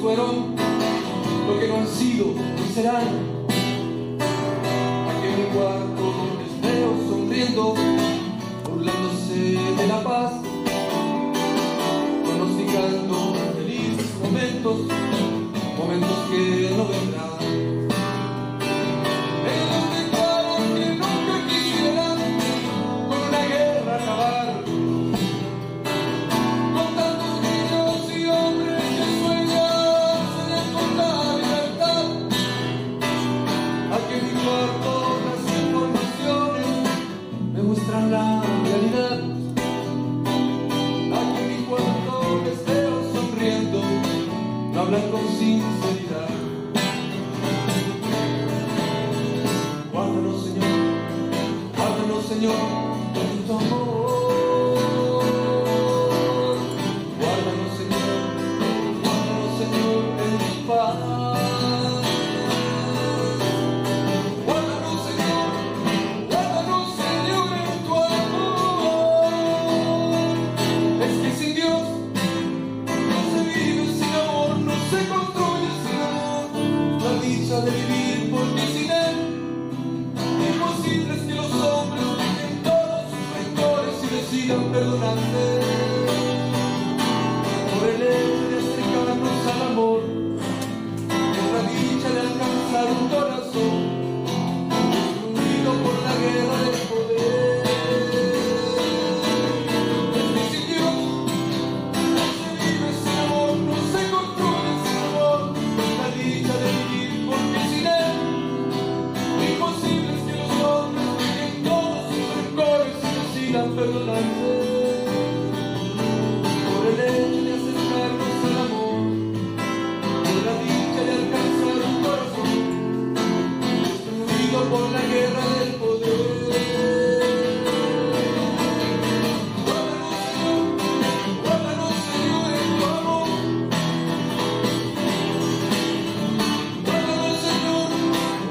fueron lo que no han sido ni serán. Aquí en mi cuarto les veo sonriendo, burlándose de la paz, pronosticando felices momentos, momentos que no vendrán. Ellos declaran que nunca quisieran con una guerra acabar, con tantos niños y hombres que sueñan sin encontrar libertad. Aquí en mi cuarto las informaciones me muestran la realidad. Aquí en mi cuarto les veo sonriendo, no hablan con sinceridad. Guárdanos, Señor, con tu amor. Guárdanos, Señor, en tu paz. Guárdanos, Señor, en tu amor. Es que sin Dios no se vive, sin amor no se construye, sin amor la dicha de vivir, porque sin él imposible es que los hombres dejen todos sus rencores y decidan perdonarse. Por el hecho de acercarnos al amor, por la dicha de alcanzar un corazón destruido por la guerra del poder. Es que sin Dios no se vive, sin amor no se construye, sin amor la dicha de vivir, porque sin él imposible es que los hombres dejen todos sus rencores y decidan perdonarse. Por el hecho de acercarnos al amor, por la dicha de alcanzar un corazón destruido por la guerra del poder. Guárdanos, Señor, en tu amor.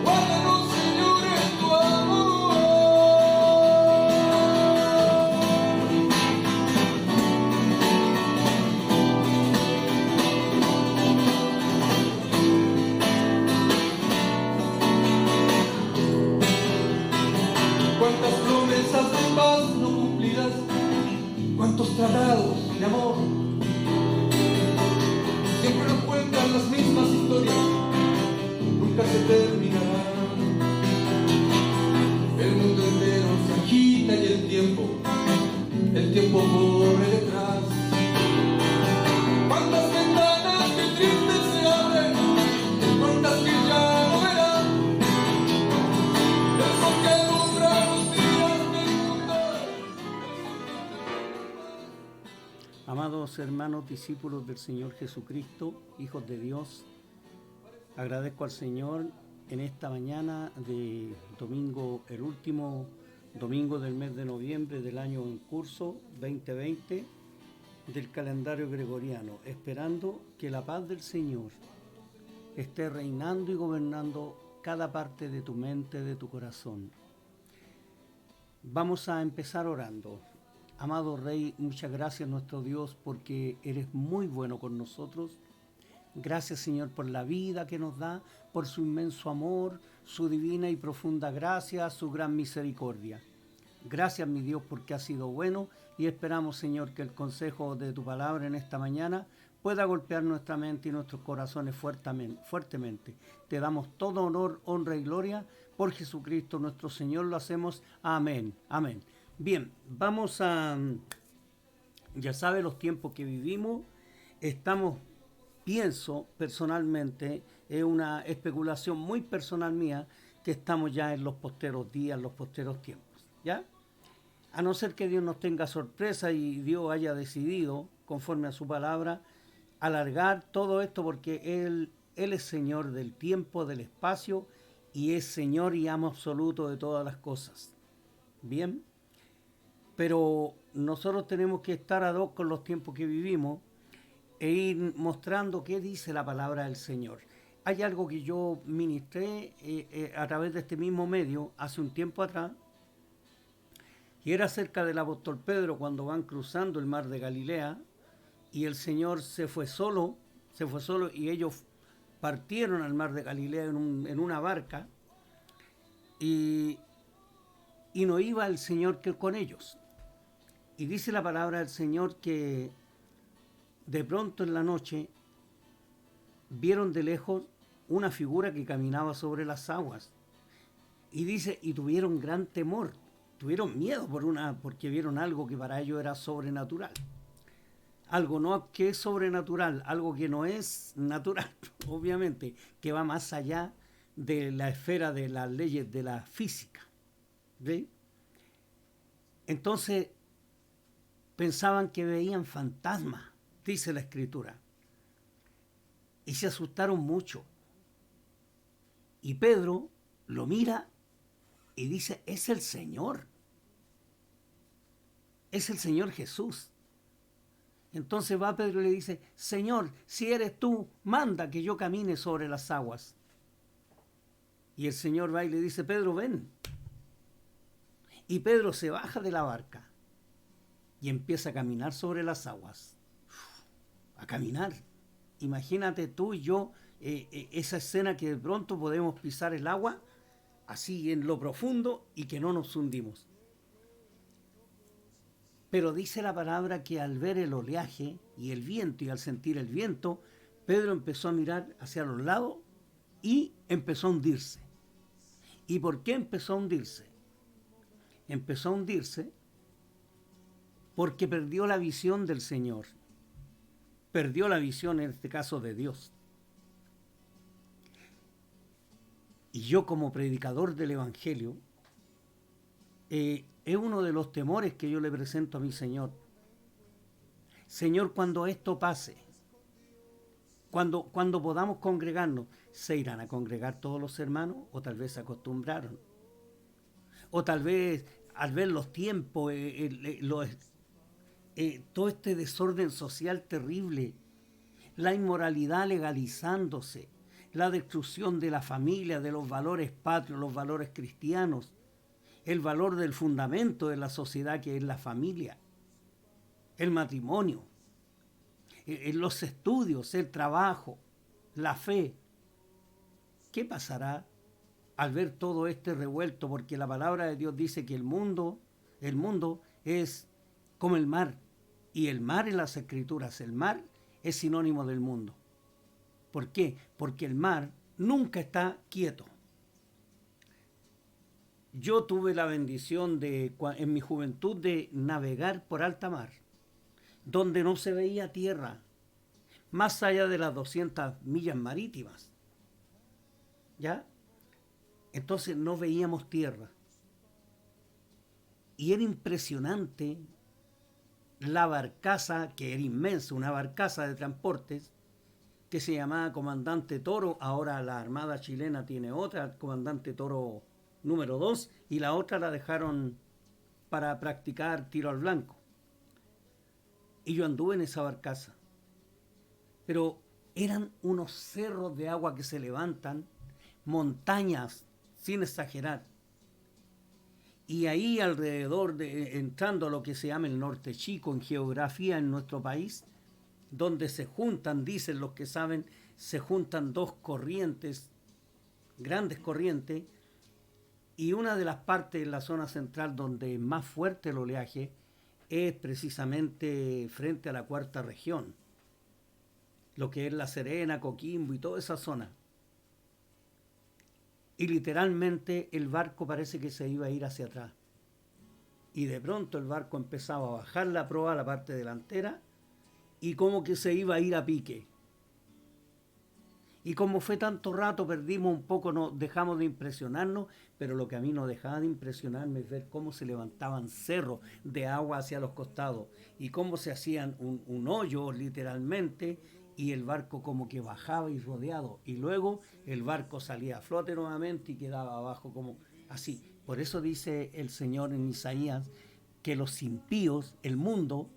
Guárdanos, Señor, en tu amor. Cuántas promesas de paz no cumplidas, cuántos tratados de amor. Siempre nos cuentan las mismas historias, nunca se terminarán. El mundo entero se agita y el tiempo corre detrás. Cuántas ventanas que tristes se abren, cuántas que ya no verán. El sol que alumbra los días del mundo. Amados hermanos, discípulos del Señor Jesucristo, hijos de Dios, agradezco al Señor en esta mañana de domingo, el último domingo del mes de noviembre del año en curso 2020 del calendario gregoriano, esperando que la paz del Señor esté reinando y gobernando cada parte de tu mente, de tu corazón. Vamos a empezar orando. Amado Rey, muchas gracias nuestro Dios porque eres muy bueno con nosotros. Gracias, Señor, por la vida que nos da, por su inmenso amor, su divina y profunda gracia, su gran misericordia. Gracias, mi Dios, porque has sido bueno y esperamos, Señor, que el consejo de tu palabra en esta mañana pueda golpear nuestra mente y nuestros corazones fuertemente. Te damos todo honor, honra y gloria por Jesucristo nuestro Señor. Lo hacemos. Amén. Amén. Bien, vamos a... Ya sabe los tiempos que vivimos. Estamos... Pienso personalmente, es una especulación muy personal mía, que estamos ya en los posteros días, los posteros tiempos, ¿ya? A no ser que Dios nos tenga sorpresa y Dios haya decidido, conforme a su palabra, alargar todo esto, porque Él es Señor del tiempo, del espacio, y es Señor y amo absoluto de todas las cosas. Bien, pero nosotros tenemos que estar ad hoc con los tiempos que vivimos, e ir mostrando qué dice la palabra del Señor. Hay algo que yo ministré a través de este mismo medio hace un tiempo atrás, y era acerca del apóstol Pedro cuando van cruzando el mar de Galilea, y el Señor se fue solo se fue solo y ellos partieron al mar de Galilea en una barca y, y no iba el Señor que con ellos. Y dice la palabra del Señor que de pronto en la noche vieron de lejos una figura que caminaba sobre las aguas. Y dice, y tuvieron gran temor, tuvieron miedo porque vieron algo que para ellos era sobrenatural. Algo no que es sobrenatural, algo que no es natural, obviamente, que va más allá de la esfera de las leyes de la física. ¿Sí? Entonces pensaban que veían fantasmas, dice la Escritura, y se asustaron mucho. Y Pedro lo mira y dice, es el Señor Jesús. Entonces va Pedro y le dice, Señor, si eres tú, manda que yo camine sobre las aguas. Y el Señor va y le dice, Pedro, ven. Y Pedro se baja de la barca y empieza a caminar sobre las aguas. A caminar. Imagínate tú y yo esa escena que de pronto podemos pisar el agua así en lo profundo y que no nos hundimos. Pero dice la palabra que al ver el oleaje y el viento y al sentir el viento, Pedro empezó a mirar hacia los lados y empezó a hundirse. ¿Y por qué empezó a hundirse? Empezó a hundirse porque perdió la visión del Señor. Perdió la visión, en este caso, de Dios. Y yo como predicador del Evangelio, es uno de los temores que yo le presento a mi Señor. Señor, cuando esto pase, cuando podamos congregarnos, ¿se irán a congregar todos los hermanos? ¿O tal vez se acostumbraron? ¿O tal vez al ver los tiempos, todo este desorden social terrible, la inmoralidad legalizándose, la destrucción de la familia, de los valores patrios, los valores cristianos, el valor del fundamento de la sociedad que es la familia, el matrimonio, los estudios, el trabajo, la fe? ¿Qué pasará al ver todo este revuelto? Porque la palabra de Dios dice que el mundo es como el mar, y el mar en las Escrituras, el mar es sinónimo del mundo. ¿Por qué? Porque el mar nunca está quieto. Yo tuve la bendición en mi juventud de navegar por alta mar, donde no se veía tierra, más allá de las 200 millas marítimas. ¿Ya? Entonces no veíamos tierra. Y era impresionante la barcaza, que era inmensa, una barcaza de transportes, que se llamaba Comandante Toro. Ahora la Armada chilena tiene otra, Comandante Toro número 2, y la otra la dejaron para practicar tiro al blanco. Y yo anduve en esa barcaza. Pero eran unos cerros de agua que se levantan, montañas, sin exagerar. Y ahí alrededor, entrando a lo que se llama el Norte Chico en geografía en nuestro país, donde se juntan, dicen los que saben, se juntan dos corrientes, grandes corrientes, y una de las partes de la zona central donde es más fuerte el oleaje es precisamente frente a la cuarta región, lo que es La Serena, Coquimbo y toda esa zona. Y literalmente el barco parece que se iba a ir hacia atrás. Y de pronto el barco empezaba a bajar la proa a la parte delantera y como que se iba a ir a pique. Y como fue tanto rato, perdimos un poco, dejamos de impresionarnos, pero lo que a mí no dejaba de impresionarme es ver cómo se levantaban cerros de agua hacia los costados y cómo se hacían un hoyo literalmente, y el barco como que bajaba y rodeado, y luego el barco salía a flote nuevamente y quedaba abajo como así. Por eso dice el Señor en Isaías que los impíos, el mundo,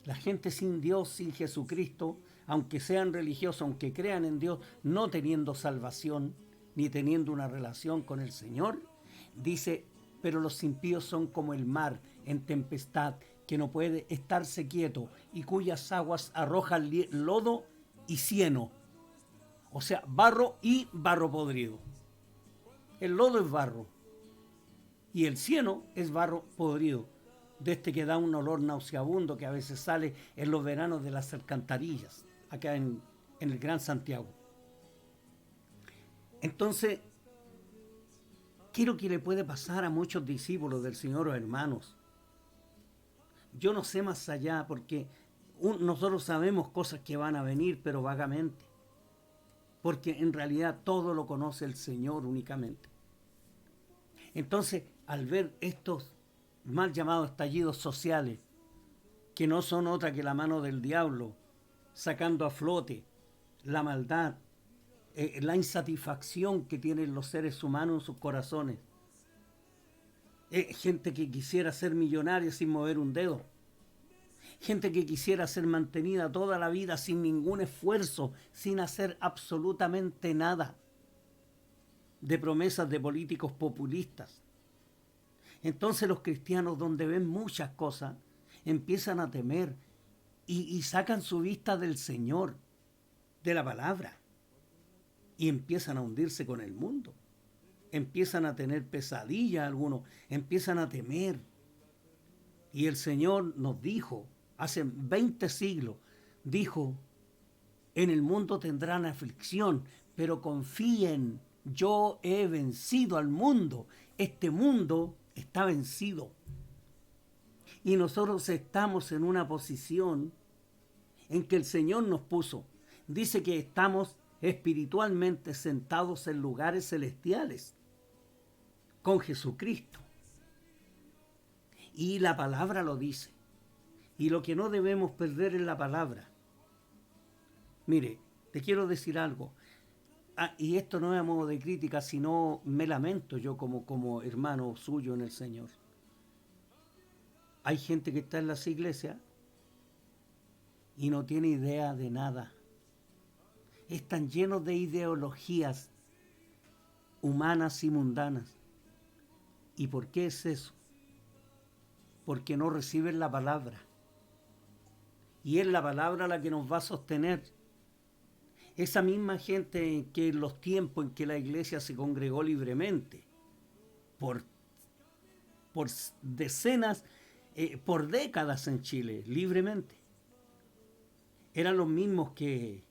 la gente sin Dios, sin Jesucristo, aunque sean religiosos, aunque crean en Dios, no teniendo salvación ni teniendo una relación con el Señor, dice, pero los impíos son como el mar en tempestad, que no puede estarse quieto y cuyas aguas arrojan lodo y cieno. O sea, barro y barro podrido. El lodo es barro y el cieno es barro podrido, de este que da un olor nauseabundo que a veces sale en los veranos de las alcantarillas, acá en el Gran Santiago. Entonces, ¿qué es lo que le puede pasar a muchos discípulos del Señor o hermanos? Yo no sé más allá, porque nosotros sabemos cosas que van a venir, pero vagamente. Porque en realidad todo lo conoce el Señor únicamente. Entonces, al ver estos mal llamados estallidos sociales, que no son otra que la mano del diablo, sacando a flote la maldad, la insatisfacción que tienen los seres humanos en sus corazones, gente que quisiera ser millonaria sin mover un dedo, gente que quisiera ser mantenida toda la vida sin ningún esfuerzo, sin hacer absolutamente nada, de promesas de políticos populistas. Entonces los cristianos, donde ven muchas cosas, empiezan a temer y sacan su vista del Señor, de la palabra, y empiezan a hundirse con el mundo. Empiezan a tener pesadillas algunos, empiezan a temer. Y el Señor nos dijo, hace 20 siglos, dijo, en el mundo tendrán aflicción, pero confíen, yo he vencido al mundo. Este mundo está vencido. Y nosotros estamos en una posición en que el Señor nos puso. Dice que estamos espiritualmente sentados en lugares celestiales con Jesucristo. Y la palabra lo dice. Y lo que no debemos perder es la palabra. Mire, te quiero decir algo. Y esto no es a modo de crítica, sino me lamento yo como hermano suyo en el Señor. Hay gente que está en las iglesias y no tiene idea de nada. Están llenos de ideologías humanas y mundanas. ¿Y por qué es eso? Porque no reciben la palabra. Y es la palabra la que nos va a sostener. Esa misma gente que en los tiempos en que la iglesia se congregó libremente, por decenas, por décadas en Chile, libremente, eran los mismos que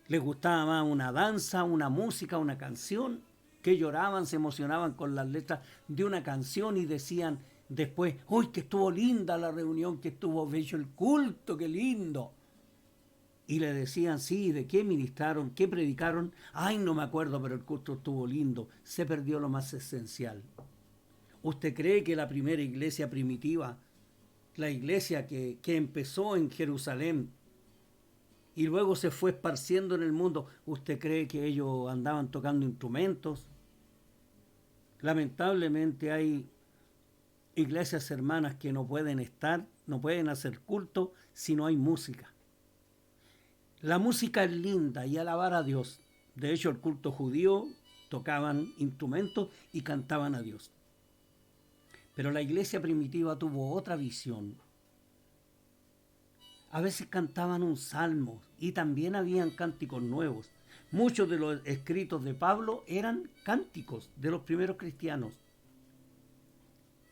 les gustaba más una danza, una música, una canción, que lloraban, se emocionaban con las letras de una canción y decían después, ¡uy, que estuvo linda la reunión, que estuvo bello el culto, qué lindo! Y le decían, sí, ¿de qué ministraron? ¿Qué predicaron? Ay, no me acuerdo, pero el culto estuvo lindo. Se perdió lo más esencial. ¿Usted cree que la primera iglesia primitiva, la iglesia que empezó en Jerusalén y luego se fue esparciendo en el mundo, ¿usted cree que ellos andaban tocando instrumentos? Lamentablemente hay iglesias hermanas que no pueden hacer culto si no hay música. La música es linda y alabar a Dios. De hecho, el culto judío tocaban instrumentos y cantaban a Dios. Pero la iglesia primitiva tuvo otra visión. A veces cantaban un salmo y también habían cánticos nuevos. Muchos de los escritos de Pablo eran cánticos de los primeros cristianos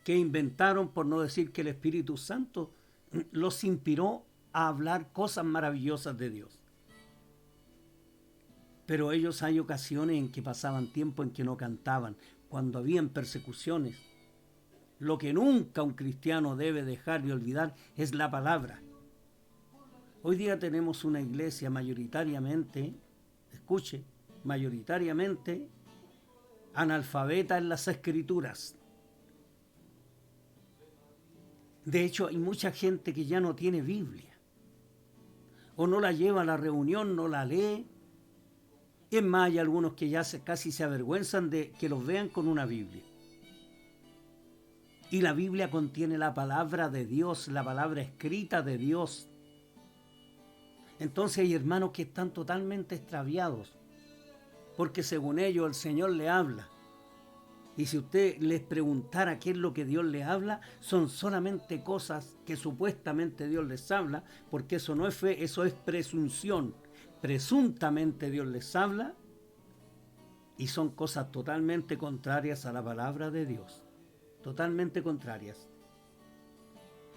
que inventaron, por no decir que el Espíritu Santo los inspiró a hablar cosas maravillosas de Dios. Pero ellos hay ocasiones en que pasaban tiempo en que no cantaban, cuando habían persecuciones. Lo que nunca un cristiano debe dejar de olvidar es la palabra. Hoy día tenemos una iglesia mayoritariamente, escuche, mayoritariamente analfabeta en las escrituras. De hecho, hay mucha gente que ya no tiene Biblia. O no la lleva a la reunión, no la lee. Es más, hay algunos que ya casi se avergüenzan de que los vean con una Biblia. Y la Biblia contiene la palabra de Dios, la palabra escrita de Dios. Entonces hay hermanos que están totalmente extraviados, porque según ellos el Señor le habla. Y si usted les preguntara qué es lo que Dios les habla, son solamente cosas que supuestamente Dios les habla, porque eso no es fe, eso es presunción. presuntamente Dios les habla y son cosas totalmente contrarias a la palabra de Dios, totalmente contrarias.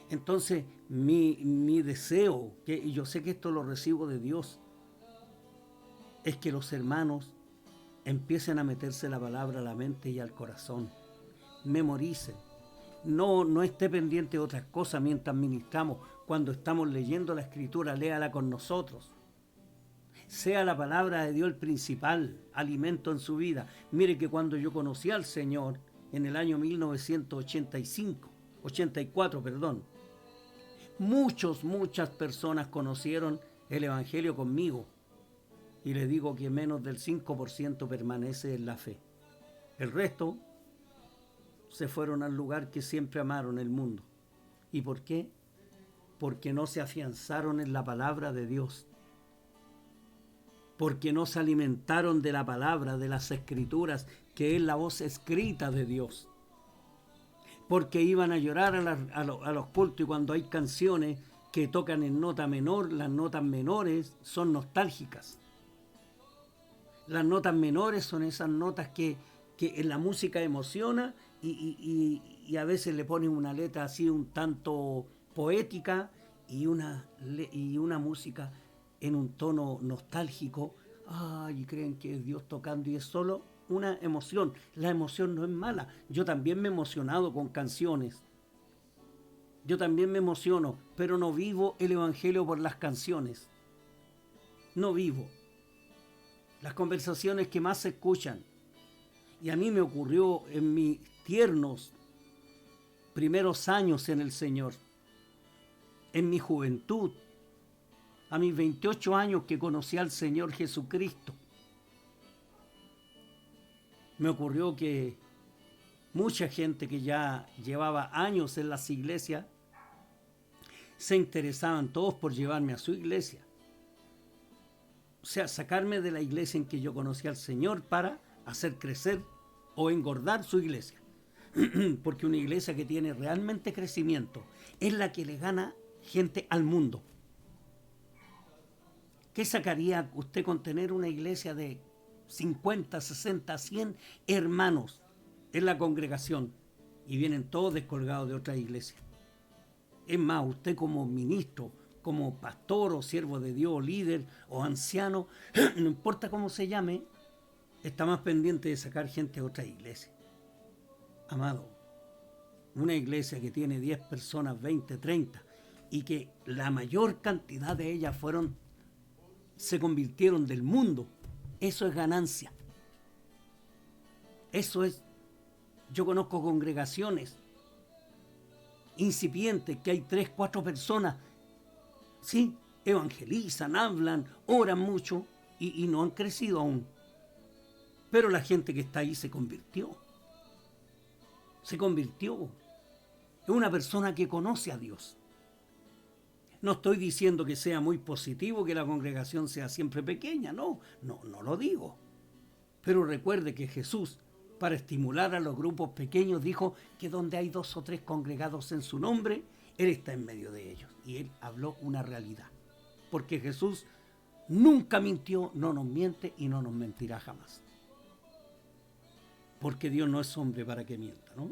Entonces, mi deseo, y yo sé que esto lo recibo de Dios, es que los hermanos empiecen a meterse la palabra a la mente y al corazón, memoricen, no esté pendiente de otras cosas mientras ministramos. Cuando estamos leyendo la Escritura, léala con nosotros. Sea la palabra de Dios el principal alimento en su vida. Mire que cuando yo conocí al Señor en el año 1984, muchas personas conocieron el Evangelio conmigo. Y le digo que menos del 5% permanece en la fe. El resto se fueron al lugar que siempre amaron, el mundo. ¿Y por qué? Porque no se afianzaron en la palabra de Dios. Porque no se alimentaron de la palabra, de las Escrituras, que es la voz escrita de Dios. Porque iban a llorar a los cultos, y cuando hay canciones que tocan en nota menor, las notas menores son nostálgicas. Las notas menores son esas notas que en la música emociona y a veces le ponen una letra así un tanto poética y una música en un tono nostálgico. Y creen que es Dios tocando y es solo una emoción. La emoción no es mala. Yo también me he emocionado con canciones. Yo también me emociono, pero no vivo el Evangelio por las canciones. No vivo. Las conversaciones que más se escuchan. Y a mí me ocurrió en mis tiernos primeros años en el Señor, en mi juventud, a mis 28 años que conocí al Señor Jesucristo. Me ocurrió que mucha gente que ya llevaba años en las iglesias se interesaban todos por llevarme a su iglesia. O sea, sacarme de la iglesia en que yo conocí al Señor para hacer crecer o engordar su iglesia. Porque una iglesia que tiene realmente crecimiento es la que le gana gente al mundo. ¿Qué sacaría usted con tener una iglesia de 50, 60, 100 hermanos en la congregación y vienen todos descolgados de otra iglesia? Es más, usted como ministro, como pastor o siervo de Dios, o líder o anciano, no importa cómo se llame, está más pendiente de sacar gente a otra iglesia. Amado, una iglesia que tiene 10 personas, 20, 30, y que la mayor cantidad de ellas se convirtieron del mundo, eso es ganancia. Eso es, yo conozco congregaciones incipientes que hay 3, 4 personas. Sí, evangelizan, hablan, oran mucho y no han crecido aún. Pero la gente que está ahí se convirtió. Se convirtió. Es una persona que conoce a Dios. No estoy diciendo que sea muy positivo que la congregación sea siempre pequeña, no lo digo. Pero recuerde que Jesús, para estimular a los grupos pequeños, dijo que donde hay 2 o 3 congregados en su nombre, Él está en medio de ellos. Y Él habló una realidad. Porque Jesús nunca mintió, no nos miente y no nos mentirá jamás. Porque Dios no es hombre para que mienta, ¿no?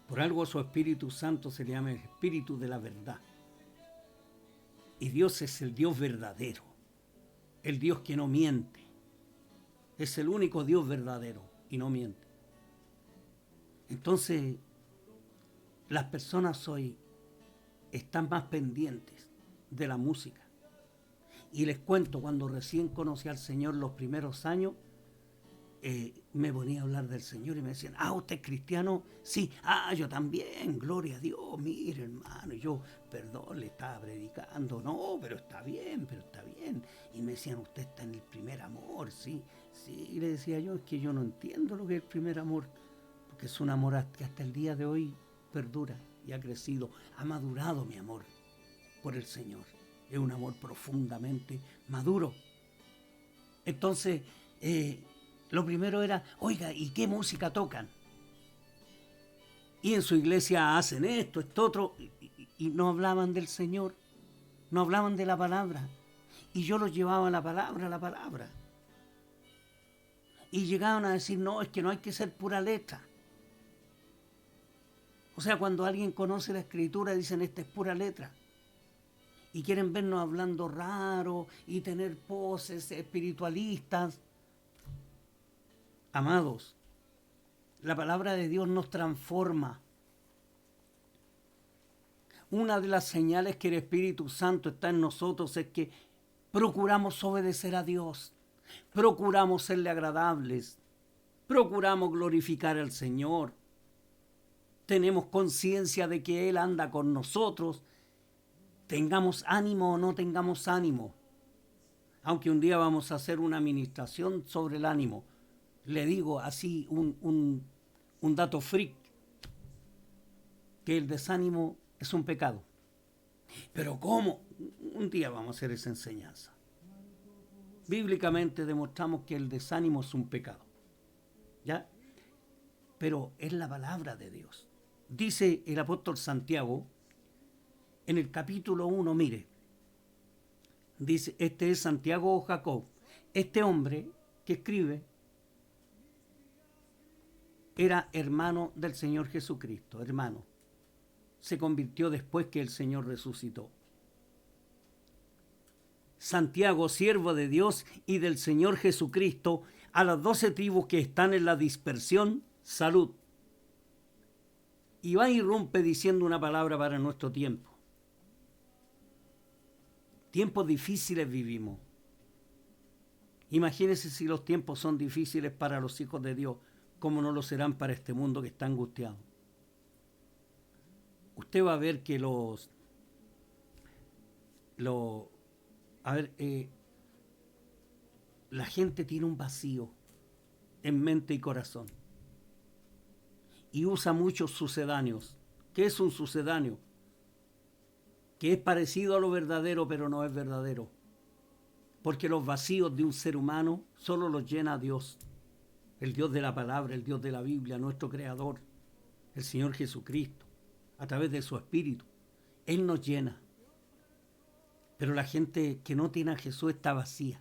Por algo a su Espíritu Santo se le llama el Espíritu de la verdad. Y Dios es el Dios verdadero, el Dios que no miente. Es el único Dios verdadero y no miente. Entonces, las personas hoy están más pendientes de la música. Y les cuento, cuando recién conocí al Señor los primeros años, me ponía a hablar del Señor y me decían, ¿usted es cristiano? Sí, yo también, gloria a Dios, mire hermano, y yo, perdón, le estaba predicando, no, pero está bien. Y me decían, usted está en el primer amor, sí, y le decía yo, es que yo no entiendo lo que es el primer amor, porque es un amor que hasta el día de hoy perdura y ha crecido, ha madurado mi amor por el Señor, es un amor profundamente maduro. Entonces, lo primero era, oiga, ¿y qué música tocan? Y en su iglesia hacen esto otro, y no hablaban del Señor, no hablaban de la palabra. Y yo los llevaba a la palabra. Y llegaban a decir, no, es que no hay que ser pura letra. O sea, cuando alguien conoce la Escritura, dicen, esta es pura letra. Y quieren vernos hablando raro y tener poses espiritualistas. Amados, la palabra de Dios nos transforma. Una de las señales que el Espíritu Santo está en nosotros es que procuramos obedecer a Dios, procuramos serle agradables, procuramos glorificar al Señor. Tenemos conciencia de que Él anda con nosotros, tengamos ánimo o no tengamos ánimo. Aunque un día vamos a hacer una administración sobre el ánimo. Le digo así un dato freak, que el desánimo es un pecado. Pero ¿cómo? Un día vamos a hacer esa enseñanza. Bíblicamente demostramos que el desánimo es un pecado. ¿Ya? Pero es la palabra de Dios. Dice el apóstol Santiago, en el capítulo 1, mire, dice, este es Santiago o Jacob. Este hombre que escribe era hermano del Señor Jesucristo, hermano. Se convirtió después que el Señor resucitó. Santiago, siervo de Dios y del Señor Jesucristo, a las 12 tribus que están en la dispersión, salud. Y va y irrumpe diciendo una palabra para nuestro tiempo. Tiempos difíciles vivimos. Imagínense si los tiempos son difíciles para los hijos de Dios, ¿cómo no lo serán para este mundo que está angustiado? Usted va a ver que la gente tiene un vacío en mente y corazón. Y usa muchos sucedáneos. ¿Qué es un sucedáneo? Que es parecido a lo verdadero, pero no es verdadero. Porque los vacíos de un ser humano solo los llena Dios. El Dios de la palabra, el Dios de la Biblia, nuestro Creador, el Señor Jesucristo, a través de su Espíritu. Él nos llena. Pero la gente que no tiene a Jesús está vacía.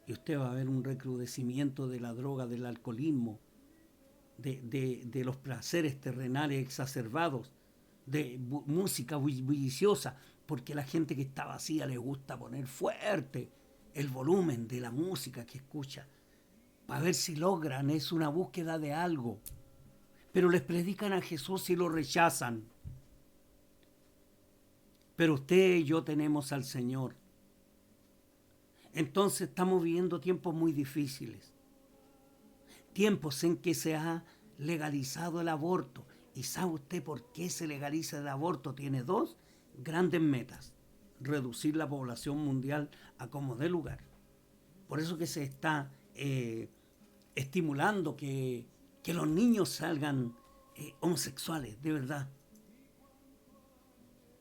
Y usted va a ver un recrudecimiento de la droga, del alcoholismo, de los placeres terrenales exacerbados, de música bulliciosa, porque la gente que está vacía le gusta poner fuerte el volumen de la música que escucha, para ver si logran, es una búsqueda de algo. Pero les predican a Jesús y lo rechazan. Pero usted y yo tenemos al Señor. Entonces estamos viviendo tiempos muy difíciles. Tiempos en que se ha legalizado el aborto. ¿Y sabe usted por qué se legaliza el aborto? Tiene dos grandes metas. Reducir la población mundial a como dé lugar. Por eso que se está estimulando que los niños salgan homosexuales, de verdad.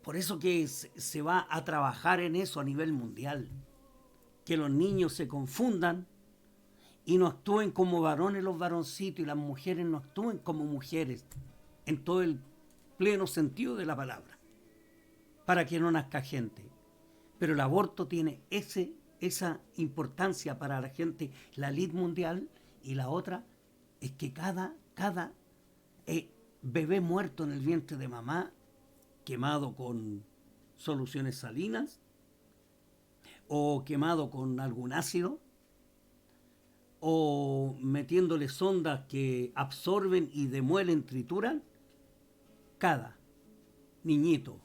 Por eso que se va a trabajar en eso a nivel mundial. Que los niños se confundan y no actúen como varones los varoncitos y las mujeres no actúen como mujeres en todo el pleno sentido de la palabra, para que no nazca gente. Pero el aborto tiene esa importancia para la gente, la lid mundial, y la otra es que cada bebé muerto en el vientre de mamá, quemado con soluciones salinas, o quemado con algún ácido, o metiéndole sondas que absorben y demuelen, trituran, cada niñito,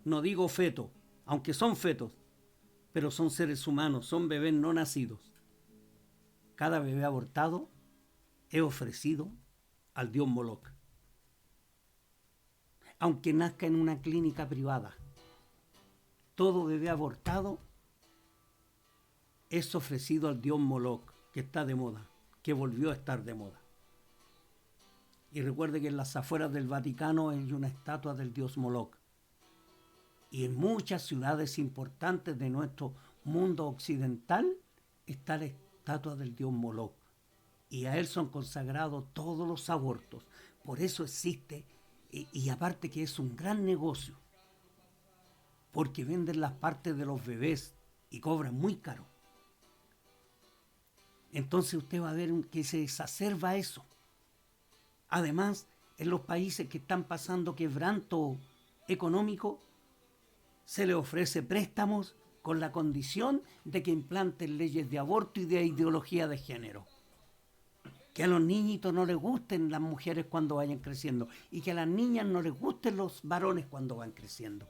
no digo feto, aunque son fetos, pero son seres humanos, son bebés no nacidos. Cada bebé abortado es ofrecido al dios Moloch. Aunque nazca en una clínica privada, todo bebé abortado es ofrecido al dios Moloch, que está de moda, que volvió a estar de moda. Y recuerde que en las afueras del Vaticano hay una estatua del dios Moloch. Y en muchas ciudades importantes de nuestro mundo occidental está la estatua del dios Moloch. Y a él son consagrados todos los abortos. Por eso existe, y aparte que es un gran negocio, porque venden las partes de los bebés y cobran muy caro. Entonces usted va a ver que se exacerba eso. Además, en los países que están pasando quebranto económico, se le ofrece préstamos con la condición de que implanten leyes de aborto y de ideología de género. Que a los niñitos no les gusten las mujeres cuando vayan creciendo y que a las niñas no les gusten los varones cuando van creciendo.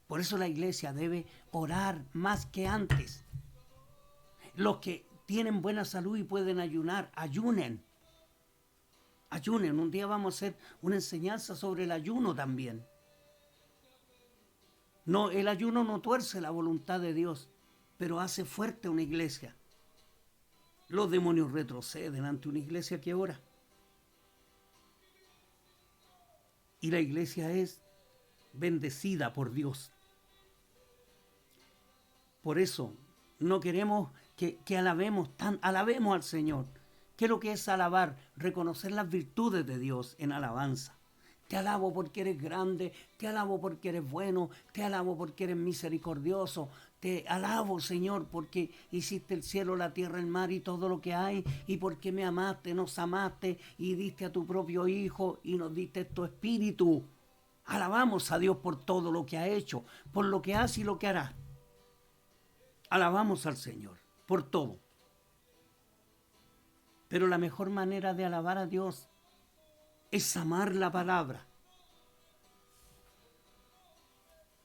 Por eso la iglesia debe orar más que antes. Los que tienen buena salud y pueden ayunar, ayunen. Ayunen. Un día vamos a hacer una enseñanza sobre el ayuno también. No, el ayuno no tuerce la voluntad de Dios, pero hace fuerte una iglesia. Los demonios retroceden ante una iglesia que ora. Y la iglesia es bendecida por Dios. Por eso no queremos que alabemos al Señor. ¿Qué es lo que es alabar? Reconocer las virtudes de Dios en alabanza. Te alabo porque eres grande, te alabo porque eres bueno, te alabo porque eres misericordioso, te alabo, Señor, porque hiciste el cielo, la tierra, el mar y todo lo que hay, y porque me amaste, nos amaste y diste a tu propio Hijo y nos diste tu Espíritu. Alabamos a Dios por todo lo que ha hecho, por lo que hace y lo que hará. Alabamos al Señor por todo. Pero la mejor manera de alabar a Dios es amar la palabra.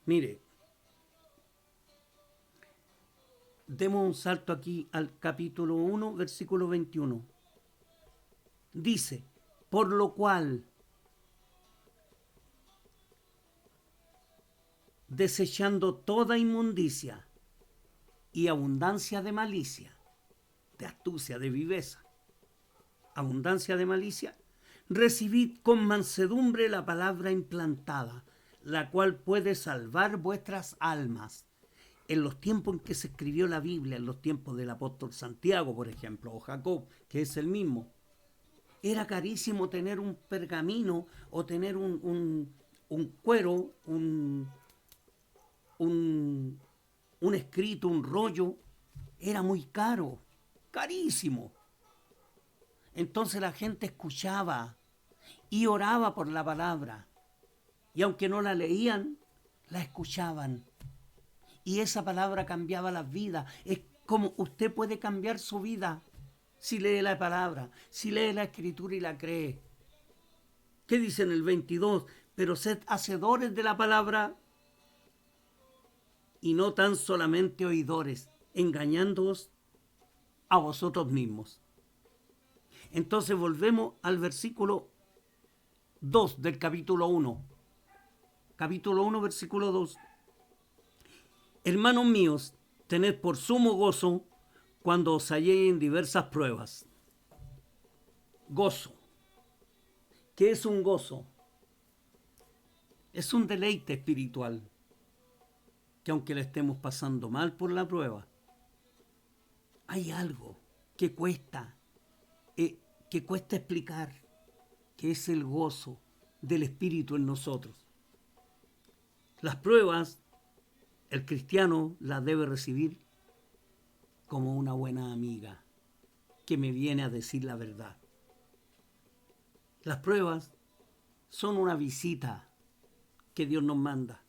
Mire, demos un salto aquí al capítulo 1, versículo 21. Dice, por lo cual, desechando toda inmundicia y abundancia de malicia, de astucia, de viveza, abundancia de malicia, recibid con mansedumbre la palabra implantada, la cual puede salvar vuestras almas. En los tiempos en que se escribió la Biblia, en los tiempos del apóstol Santiago, por ejemplo, o Jacob, que es el mismo, era carísimo tener un pergamino o tener un cuero, un escrito, un rollo. Era muy caro, carísimo. Entonces la gente escuchaba y oraba por la palabra. Y aunque no la leían, la escuchaban. Y esa palabra cambiaba las vidas. Es como usted puede cambiar su vida si lee la palabra, si lee la escritura y la cree. ¿Qué dice en el 22? Pero sed hacedores de la palabra y no tan solamente oidores, engañándoos a vosotros mismos. Entonces volvemos al versículo 2 del capítulo 1. Capítulo 1, versículo 2. Hermanos míos, tened por sumo gozo cuando os halléis en diversas pruebas. Gozo. ¿Qué es un gozo? Es un deleite espiritual, que aunque le estemos pasando mal por la prueba, hay algo que cuesta explicar, que es el gozo del Espíritu en nosotros. Las pruebas, el cristiano las debe recibir como una buena amiga que me viene a decir la verdad. Las pruebas son una visita que Dios nos manda,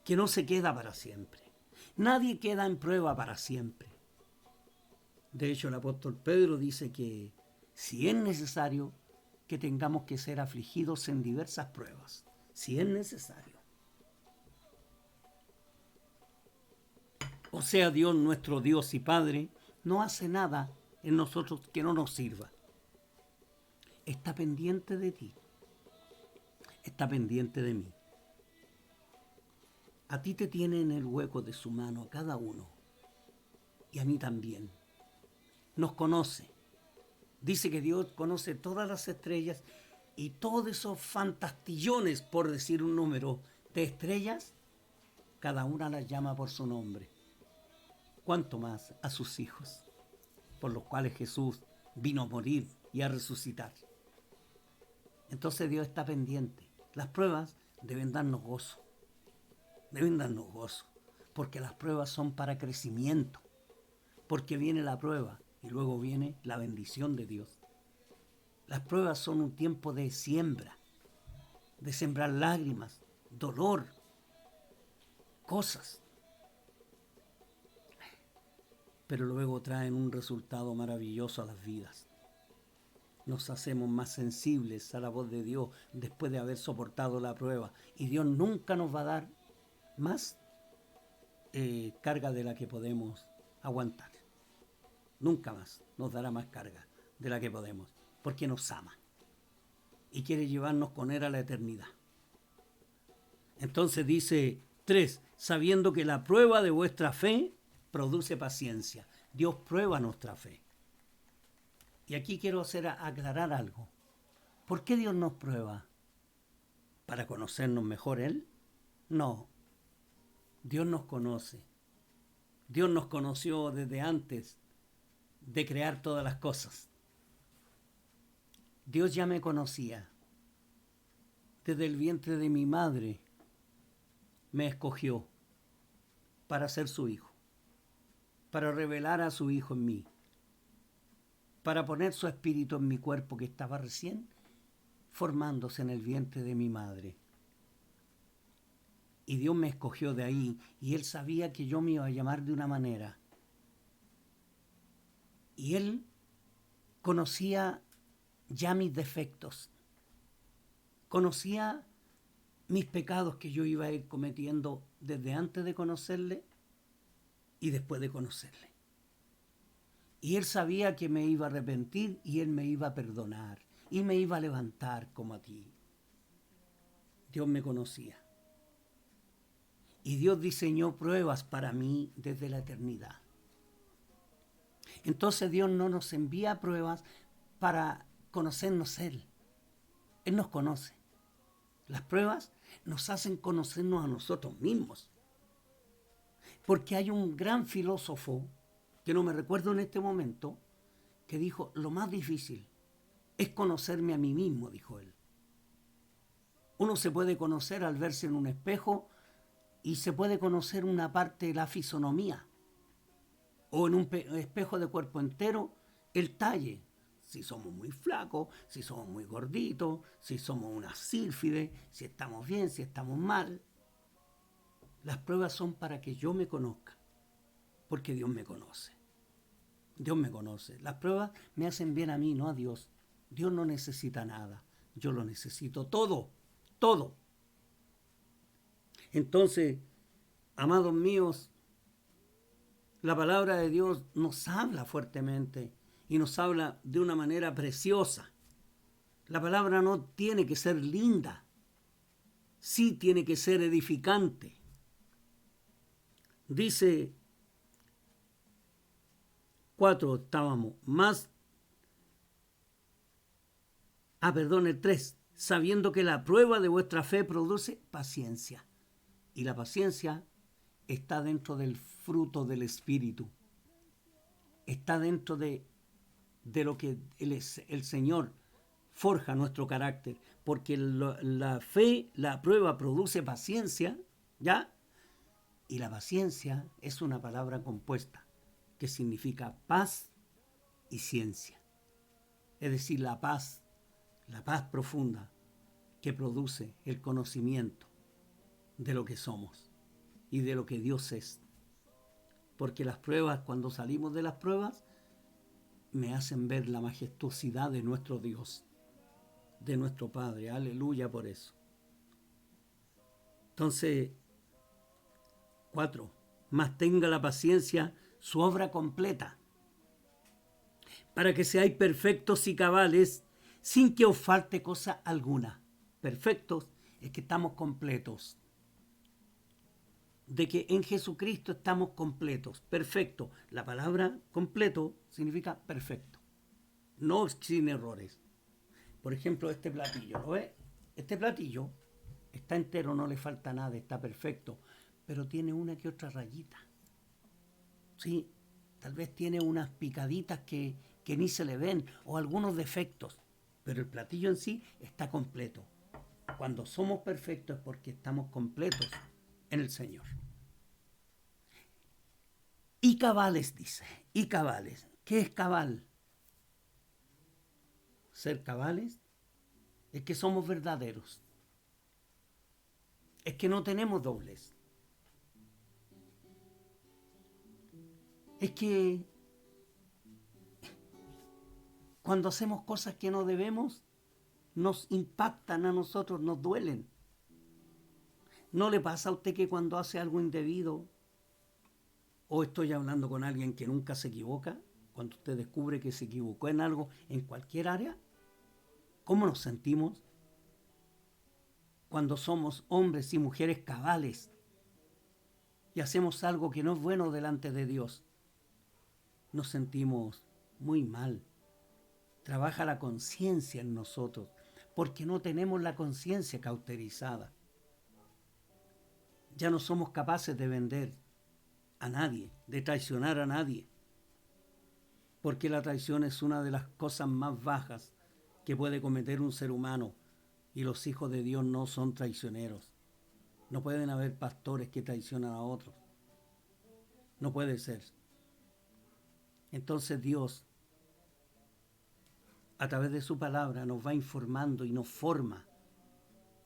que no se queda para siempre. Nadie queda en prueba para siempre. De hecho, el apóstol Pedro dice que si es necesario, que tengamos que ser afligidos en diversas pruebas, si es necesario. O sea, Dios, nuestro Dios y Padre, no hace nada en nosotros que no nos sirva. Está pendiente de ti. Está pendiente de mí. A ti te tiene en el hueco de su mano, a cada uno. Y a mí también. Nos conoce. Dice que Dios conoce todas las estrellas y todos esos fantastillones, por decir un número, de estrellas, cada una las llama por su nombre. ¿Cuánto más a sus hijos, por los cuales Jesús vino a morir y a resucitar? Entonces Dios está pendiente. Las pruebas deben darnos gozo. Deben darnos gozo. porque las pruebas son para crecimiento, porque viene la prueba y luego viene la bendición de Dios. Las pruebas son un tiempo de siembra, de sembrar lágrimas, dolor, cosas, pero luego traen un resultado maravilloso a las vidas. Nos hacemos más sensibles a la voz de Dios después de haber soportado la prueba, y Dios nunca nos va a dar más carga de la que podemos aguantar. Nunca más nos dará más carga de la que podemos, porque nos ama y quiere llevarnos con Él a la eternidad. Entonces dice 3, sabiendo que la prueba de vuestra fe produce paciencia. Dios prueba nuestra fe. Y aquí quiero aclarar algo. ¿Por qué Dios nos prueba? ¿Para conocernos mejor Él? No. Dios nos conoce. Dios nos conoció desde antes de crear todas las cosas. Dios ya me conocía. Desde el vientre de mi madre me escogió para ser su hijo, para revelar a su hijo en mí, para poner su espíritu en mi cuerpo que estaba recién formándose en el vientre de mi madre. Y Dios me escogió de ahí, y Él sabía que yo me iba a llamar de una manera. Y Él conocía ya mis defectos, conocía mis pecados que yo iba a ir cometiendo desde antes de conocerle y después de conocerle. Y Él sabía que me iba a arrepentir y Él me iba a perdonar y me iba a levantar como a ti. Dios me conocía. Y Dios diseñó pruebas para mí desde la eternidad. Entonces Dios no nos envía pruebas para conocernos Él. Él nos conoce. Las pruebas nos hacen conocernos a nosotros mismos. Porque hay un gran filósofo, que no me recuerdo en este momento, que dijo, lo más difícil es conocerme a mí mismo, dijo él. Uno se puede conocer al verse en un espejo y se puede conocer una parte de la fisonomía, o en un espejo de cuerpo entero, el talle. Si somos muy flacos, si somos muy gorditos, si somos una sílfide, si estamos bien, si estamos mal. Las pruebas son para que yo me conozca, porque Dios me conoce. Dios me conoce. Las pruebas me hacen bien a mí, no a Dios. Dios no necesita nada. Yo lo necesito todo, todo. Entonces, amados míos, la palabra de Dios nos habla fuertemente y nos habla de una manera preciosa. La palabra no tiene que ser linda, sí tiene que ser edificante. Dice 4, estábamos, el 3, sabiendo que la prueba de vuestra fe produce paciencia. Y la paciencia está dentro del fruto del Espíritu. Está dentro de lo que el Señor forja nuestro carácter. Porque la fe, la prueba produce paciencia, ¿ya? Y la paciencia es una palabra compuesta que significa paz y ciencia. Es decir, la paz profunda que produce el conocimiento de lo que somos y de lo que Dios es. Porque las pruebas, cuando salimos de las pruebas, me hacen ver la majestuosidad de nuestro Dios, de nuestro Padre. Aleluya por eso. Entonces, 4, mas tenga la paciencia su obra completa, para que seáis perfectos y cabales, sin que os falte cosa alguna. Perfectos es que estamos completos. De que en Jesucristo estamos completos, perfecto. La palabra completo significa perfecto, no sin errores. Por ejemplo, este platillo, ¿lo ves? Este platillo está entero, no le falta nada, está perfecto, pero tiene una que otra rayita. Sí, tal vez tiene unas picaditas que ni se le ven, o algunos defectos, pero el platillo en sí está completo. Cuando somos perfectos es porque estamos completos en el Señor. Y cabales, dice, y cabales. ¿Qué es cabal? Ser cabales es que somos verdaderos. Es que no tenemos doblez. Es que cuando hacemos cosas que no debemos, nos impactan a nosotros, nos duelen. ¿No le pasa a usted que cuando hace algo indebido, o estoy hablando con alguien que nunca se equivoca, cuando usted descubre que se equivocó en algo, en cualquier área, cómo nos sentimos cuando somos hombres y mujeres cabales y hacemos algo que no es bueno delante de Dios? Nos sentimos muy mal. Trabaja la conciencia en nosotros, porque no tenemos la conciencia cauterizada. Ya no somos capaces de vender a nadie, de traicionar a nadie, porque la traición es una de las cosas más bajas que puede cometer un ser humano, y los hijos de Dios no son traicioneros. No pueden haber pastores que traicionan a otros. No puede ser. Entonces Dios, a través de su palabra, nos va informando y nos forma.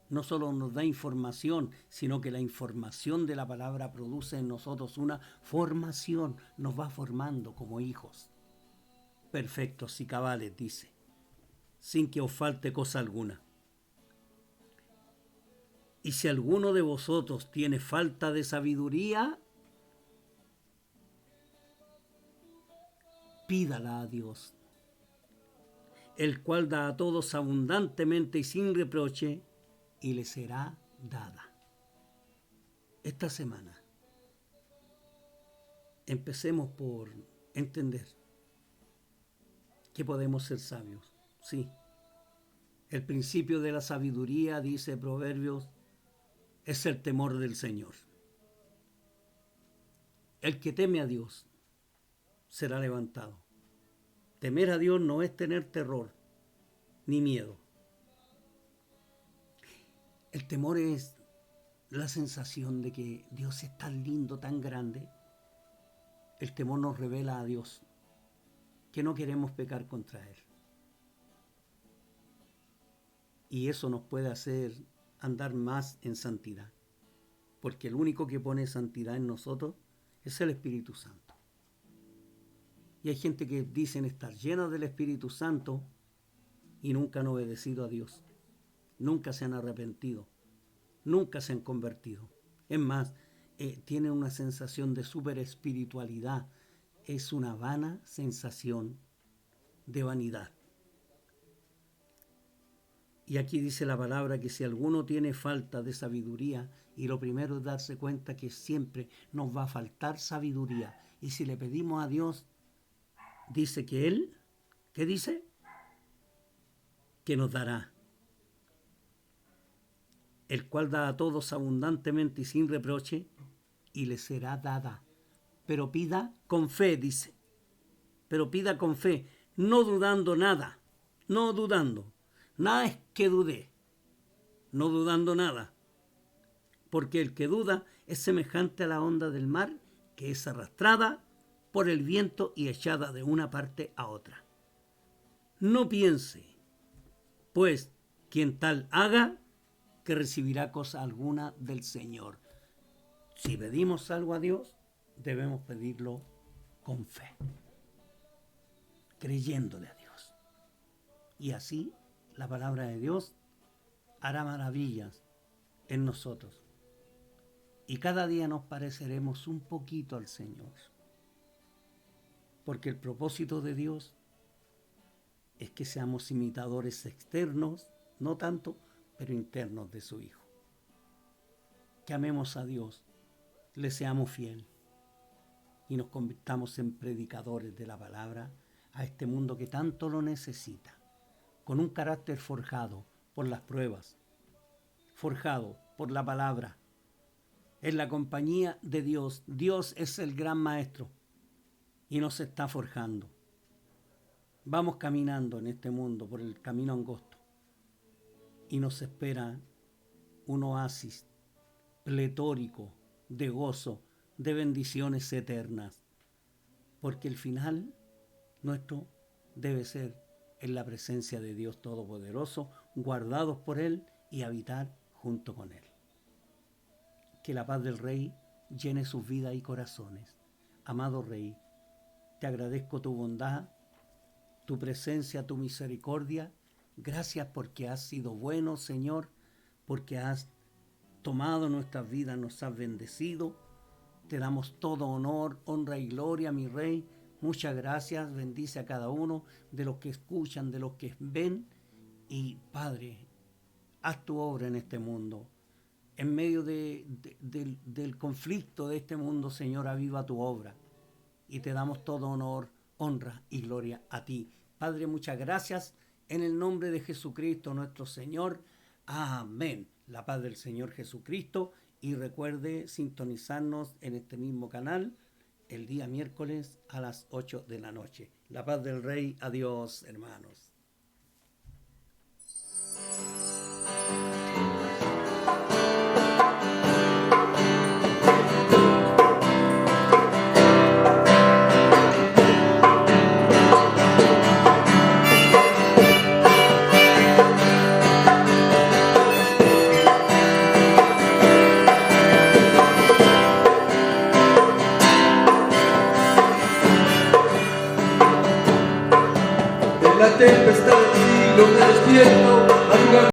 No solo nos da información, sino que la información de la palabra produce en nosotros una formación, nos va formando como hijos perfectos y cabales, dice, sin que os falte cosa alguna. Y si alguno de vosotros tiene falta de sabiduría, pídala a Dios, el cual da a todos abundantemente y sin reproche, y le será dada. Esta semana empecemos por entender que podemos ser sabios. Sí, el principio de la sabiduría, dice Proverbios, es el temor del Señor. El que teme a Dios será levantado. Temer a Dios no es tener terror ni miedo. El temor es la sensación de que Dios es tan lindo, tan grande. El temor nos revela a Dios, que no queremos pecar contra Él. Y eso nos puede hacer andar más en santidad, porque el único que pone santidad en nosotros es el Espíritu Santo. Y hay gente que dicen estar llena del Espíritu Santo y nunca han obedecido a Dios. Nunca se han arrepentido, nunca se han convertido. Es más, tienen una sensación de super espiritualidad. Es una vana sensación de vanidad. Y aquí dice la palabra que si alguno tiene falta de sabiduría, y lo primero es darse cuenta que siempre nos va a faltar sabiduría. Y si le pedimos a Dios, dice que Él, ¿qué dice? Que nos dará. El cual da a todos abundantemente y sin reproche, y le será dada. Pero pida con fe, dice. Pero pida con fe, no dudando nada, no dudando. Nada es que dudé, no dudando nada. Porque el que duda es semejante a la onda del mar, que es arrastrada por el viento y echada de una parte a otra. No piense, pues, quien tal haga, que recibirá cosa alguna del Señor. Si pedimos algo a Dios, debemos pedirlo con fe, creyéndole a Dios. Y así la palabra de Dios hará maravillas en nosotros. Y cada día nos pareceremos un poquito al Señor. Porque el propósito de Dios es que seamos imitadores externos, no tanto, pero internos de su Hijo. Que amemos a Dios, le seamos fiel y nos convirtamos en predicadores de la palabra a este mundo que tanto lo necesita, con un carácter forjado por las pruebas, forjado por la palabra, en la compañía de Dios. Dios es el gran maestro y nos está forjando. Vamos caminando en este mundo por el camino angosto y nos espera un oasis pletórico de gozo, de bendiciones eternas. porque el final nuestro debe ser en la presencia de Dios Todopoderoso, guardados por Él y habitar junto con Él. Que la paz del Rey llene sus vidas y corazones. Amado Rey, te agradezco tu bondad, tu presencia, tu misericordia. Gracias porque has sido bueno, Señor, porque has tomado nuestras vidas, nos has bendecido. Te damos todo honor, honra y gloria, mi Rey. Muchas gracias, bendice a cada uno de los que escuchan, de los que ven. Y Padre, haz tu obra en este mundo. En medio del conflicto de este mundo, Señor, aviva tu obra. Y te damos todo honor, honra y gloria a ti. Padre, muchas gracias. En el nombre de Jesucristo, nuestro Señor. Amén. La paz del Señor Jesucristo. Y recuerde sintonizarnos en este mismo canal el día miércoles a las 8 de la noche. La paz del Rey. Adiós, hermanos. La tempestad del siglo me despierto a jugar.